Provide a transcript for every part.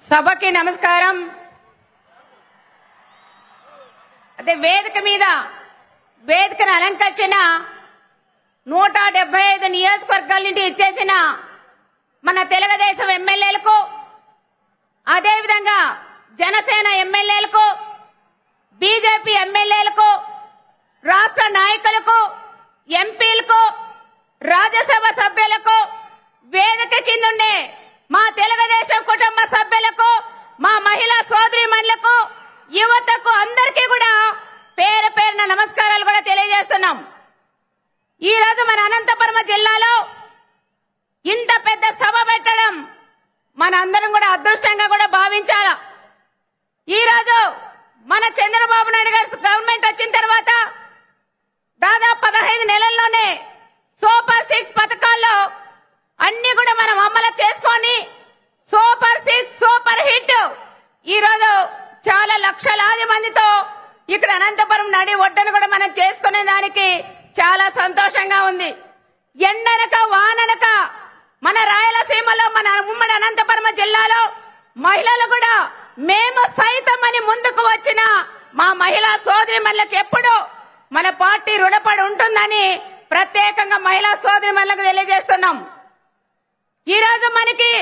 సభకి నమస్కారం. అదే వేదికను అలంకరించిన 175 నియోజకవర్గాల నుండి ఇచ్చేసిన మన తెలుగుదేశం ఎమ్మెల్యేలకు, అదేవిధంగా జనసేన ఎమ్మెల్యేలకు, బీజేపీ ఎమ్మెల్యేలకు, రాష్ట్ర నాయకులకు, ఎంపీలకు, రాజ్యసభ సభ్యులకు, వేదిక కిందుండే మా తెలుగుదేశం కుటుంబ సభ్యులకు, మా మహిళా సోదరీమణులకు, యువతకు అందరికీ కూడా పేరు పేరున నమస్కారాలు కూడా తెలియజేస్తున్నాం. ఈ రోజు మన అనంతపురం జిల్లాలో ఇంత పెద్ద సభ పెట్టడం మన అందరం కూడా అదృష్టంగా కూడా భావించాలా. ఈ రోజు మన చంద్రబాబు నాయుడు గారి గవర్నమెంట్ వచ్చిన తర్వాత దాదాపు 15 నెలల్లోనే సూపర్ 6 పథకాల్లో అన్ని కూడా మనం అమలు చేసుకొని సూపర్ 6 సూపర్ హిట్ ఈ రోజు చాలా లక్షలాది మందితో ఇక్కడ అనంతపురం నడి ఒడ్డును కూడా మనం చేసుకునే దానికి చాలా సంతోషంగా ఉంది. ఎండనక వాననక మన రాయలసీమలో, మన ఉమ్మడి అనంతపురం జిల్లాలో మహిళలు కూడా మేము సైతం అని ముందుకు వచ్చిన మా మహిళా సోదరీమణులకు ఎప్పుడు మన పార్టీ రుణపడి ఉంటుందని ప్రత్యేకంగా మహిళా సోదరీమణులకు తెలియజేస్తున్నాం. ఈ రోజు మనకి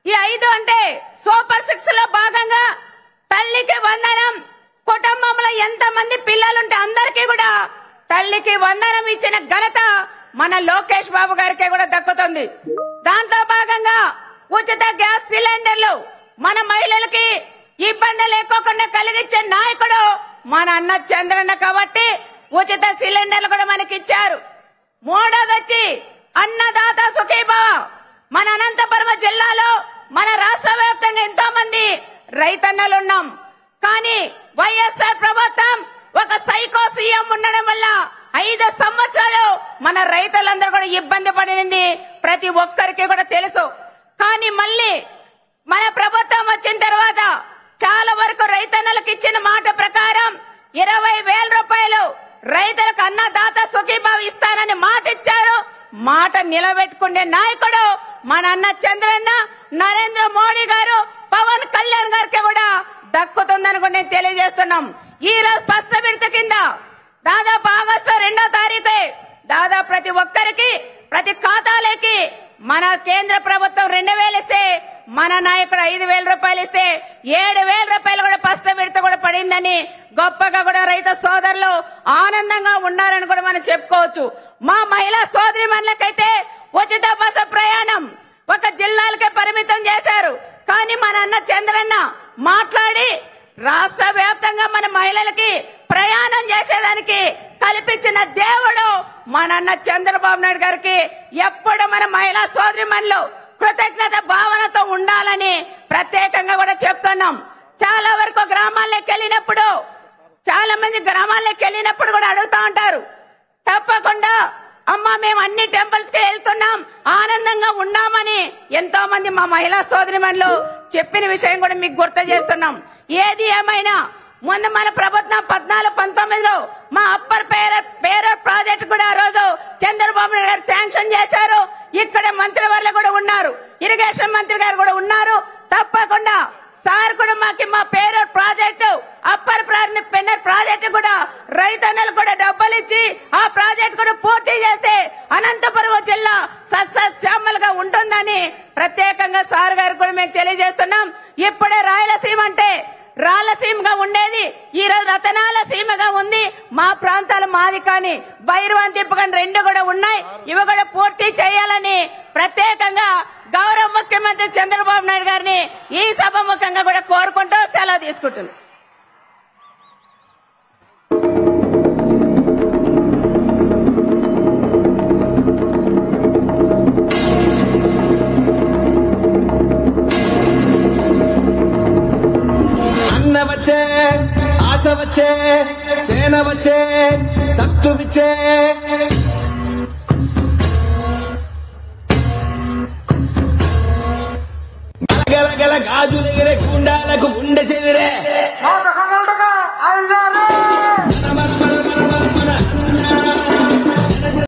ఈ 5 అంటే సూపర్ 6 లో భాగంగా తల్లికి వందనం, కుటుంబంలో ఎంతమంది పిల్లలుంటే అందరికీ కూడా తల్లికి వందనం ఇచ్చిన ఘనత మన లోకేష్ బాబు గారికి కూడా దక్కుతుంది. దాంట్లో భాగంగా ఉచిత గ్యాస్ సిలిండర్లు మన మహిళలకి ఇబ్బంది లేకోకుండా కలిగించే నాయకుడు మన అన్న చంద్రన్న కాబట్టి ఉచిత సిలిండర్లు కూడా మనకి ఇచ్చారు. మూడోది వచ్చి అన్నదాత సుఖీభవ. మన అనంతపురం జిల్లాలో, మన రాష్ట్ర వ్యాప్తంగా ఎంతో మంది రైతన్నలు ఉన్నాం. కానీ వైఎస్ఆర్ ప్రభుత్వం ఒక సైకో సీఎం ఉండడం వల్ల 5 సంవత్సరాలు మన రైతులందరూ కూడా ఇబ్బంది పడింది ప్రతి ఒక్కరికి కూడా తెలుసు. కానీ మళ్ళీ మన ప్రభుత్వం వచ్చిన తర్వాత చాలా వరకు రైతన్నలకు ఇచ్చిన మాట ప్రకారం 20,000 రూపాయలు రైతులకు అన్నదాత సుఖీభావ ఇస్తానని మాట ఇచ్చారు. మాట నిలబెట్టుకునే నాయకుడు మన అన్న చంద్రన్న, నరేంద్ర మోడీ గారు, పవన్ కళ్యాణ్ గారికి కూడా దక్కుతుందని కూడా నేను తెలియజేస్తున్నాం. ఈ రోజు ఫస్ట్ విడత కింద దాదాపు ఆగస్టు 2వ తారీఖు దాదాపు ప్రతి ఒక్కరికి ప్రతి ఖాతాలకి మన కేంద్ర ప్రభుత్వం 2,000 ఇస్తే మన నాయకుడు 5,000 రూపాయలు ఇస్తే 7,000 రూపాయలు కూడా ఫస్ట్ విడత కూడా పడిందని గొప్పగా కూడా రైతు సోదరులు ఆనందంగా ఉన్నారని కూడా మనం చెప్పుకోవచ్చు. మా మహిళా సోదరీమణులకైతే ఉచిత బస్సు ప్రయాణం ఒక జిల్లాలకే పరిమితం చేశారు. కానీ మన అన్న చంద్రన్న మాట్లాడి రాష్ట్ర వ్యాప్తంగా మన మహిళలకి ప్రయాణం చేసేదానికి కల్పించిన దేవుడు మన అన్న చంద్రబాబు నాయుడు గారికి ఎప్పుడు మన మహిళా సోదరీమణులు కృతజ్ఞత భావనతో ఉండాలని ప్రత్యేకంగా కూడా చెప్తున్నాం. చాలా వరకు గ్రామాల్లోకి వెళ్ళినప్పుడు చాలా మంది గ్రామాల్లోకి వెళ్ళినప్పుడు కూడా అడుగుతా ఉంటారు, తప్పకుండా అమ్మ మేము అన్ని టెంపుల్స్ కి వెళ్తున్నాం, ఆనందంగా ఉన్నామని ఎంతో మంది మా మహిళా సోదరీమణులు చెప్పిన విషయం కూడా మీకు గుర్తు చేస్తున్నాం. ఏది ఏమైనా ముందు మన ప్రభుత్వం 14-19లో మా అప్పర్ పేరూర్ ప్రాజెక్టు కూడా ఆ రోజు చంద్రబాబు నాయుడు గారు శాంక్షన్ చేశారు. ఇక్కడ మంత్రి వాళ్ళు కూడా ఉన్నారు, ఇరిగేషన్ మంత్రి గారు కూడా ఉన్నారు. తప్పకుండా సార్ కూడా మాకు మా Perur project, upper Pennar project కూడా రైతన్నలు కూడా డబ్బులు ఇచ్చి ఆ ప్రాజెక్టు కూడా పూర్తి చేస్తే అనంతపురం జిల్లా సస్యశ్యామలుగా ఉంటుందని ప్రత్యేకంగా సార్ గారు కూడా మేము తెలియజేస్తున్నాం. ఇప్పుడే రాయలసీమ అంటే రాయలసీమగా ఉండేది ఈ రోజు రతనాల సీమగా ఉంది. మా ప్రాంతాలు మాది కానీ భైరవాన్ తిప్పకని 2 కూడా ఉన్నాయి. ఇవి కూడా పూర్తి చేయాలని ప్రత్యేకంగా గౌరవ ముఖ్యమంత్రి చంద్రబాబు నాయుడు గారిని ఈ సభ ముఖంగా కూడా కోరుకుంటూ సెలవు తీసుకుంటున్నాను. అన్న వచ్చే, ఆశ వచ్చే, సేన వచ్చే, సత్తు విచ్చే, గలగల గాజులెగిరే గుండాలకు గుండె చెదిరే